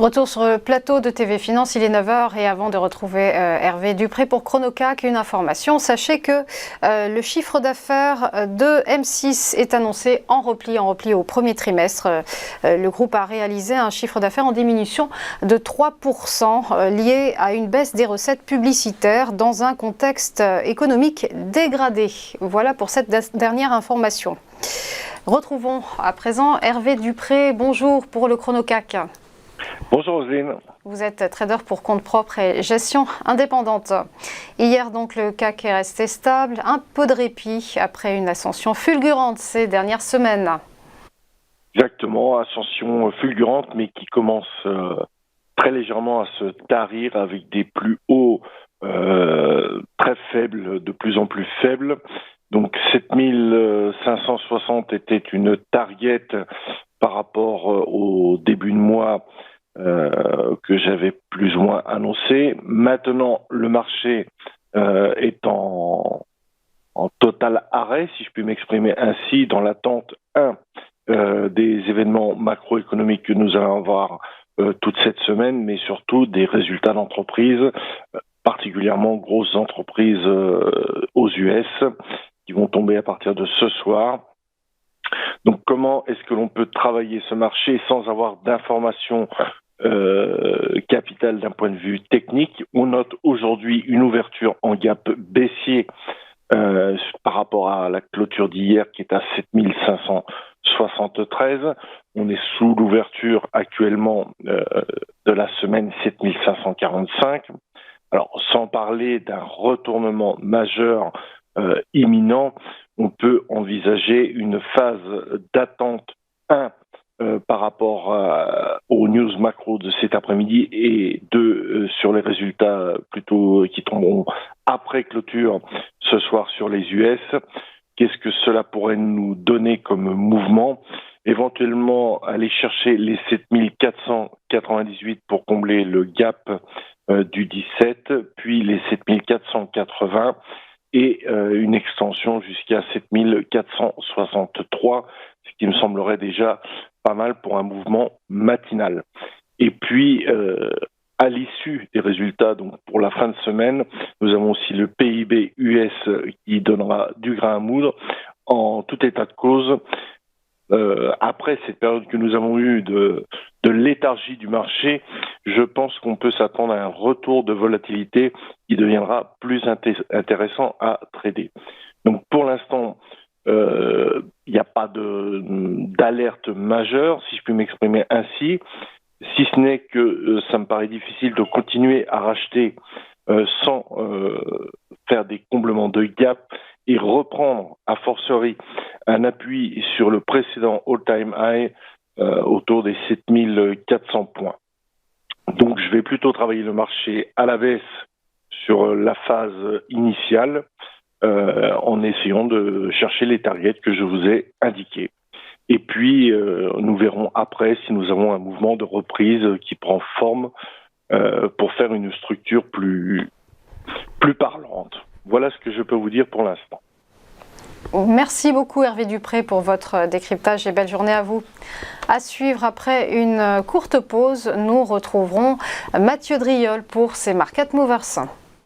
Retour sur le plateau de TV Finance, il est 9h et avant de retrouver Hervé Dupré pour Chronocac, une information. Sachez que le chiffre d'affaires de M6 est annoncé en repli au premier trimestre. Le groupe a réalisé un chiffre d'affaires en diminution de 3% lié à une baisse des recettes publicitaires dans un contexte économique dégradé. Voilà pour cette dernière information. Retrouvons à présent Hervé Dupré. Bonjour pour le Chronocac. Bonjour Roselyne. Vous êtes trader pour compte propre et gestion indépendante. Hier donc le CAC est resté stable, un peu de répit après une ascension fulgurante ces dernières semaines. Exactement, ascension fulgurante mais qui commence très légèrement à se tarir avec des plus hauts très faibles, de plus en plus faibles. Donc 7560 était une target par rapport au début de mois que j'avais plus ou moins annoncé. Maintenant, le marché est en total arrêt, si je puis m'exprimer ainsi, dans l'attente des événements macroéconomiques que nous allons avoir toute cette semaine, mais surtout des résultats d'entreprises, particulièrement grosses entreprises aux US, qui vont tomber à partir de ce soir. Donc comment est-ce que l'on peut travailler ce marché sans avoir d'informations capitales d'un point de vue technique? On note aujourd'hui une ouverture en gap baissier par rapport à la clôture d'hier qui est à 7573. On est sous l'ouverture actuellement de la semaine 7545. Alors sans parler d'un retournement majeur imminent, on peut envisager une phase d'attente par rapport aux news macro de cet après-midi et sur les résultats plutôt qui tomberont après clôture ce soir sur les US. Qu'est-ce que cela pourrait nous donner comme mouvement? Éventuellement aller chercher les 7498 pour combler le gap du 17, puis les 7480 et une extension jusqu'à 7463, ce qui me semblerait déjà pas mal pour un mouvement matinal. Et puis, à l'issue des résultats, donc pour la fin de semaine, nous avons aussi le PIB US qui donnera du grain à moudre. En tout état de cause, après cette période que nous avons eue de léthargie du marché, je pense qu'on peut s'attendre à un retour de volatilité qui deviendra plus intéressant à trader. Donc pour l'instant, il n'y a pas d'alerte majeure, si je puis m'exprimer ainsi, si ce n'est que ça me paraît difficile de continuer à racheter sans faire des comblements de gap et reprendre a fortiori un appui sur le précédent all-time high autour des 7400 points. Donc je vais plutôt travailler le marché à la baisse sur la phase initiale en essayant de chercher les targets que je vous ai indiqués. Et puis nous verrons après si nous avons un mouvement de reprise qui prend forme pour faire une structure plus parlante. Voilà ce que je peux vous dire pour l'instant. Merci beaucoup Hervé Dupré pour votre décryptage et belle journée à vous. À suivre après une courte pause, nous retrouverons Mathieu Driol pour ses Market Movers.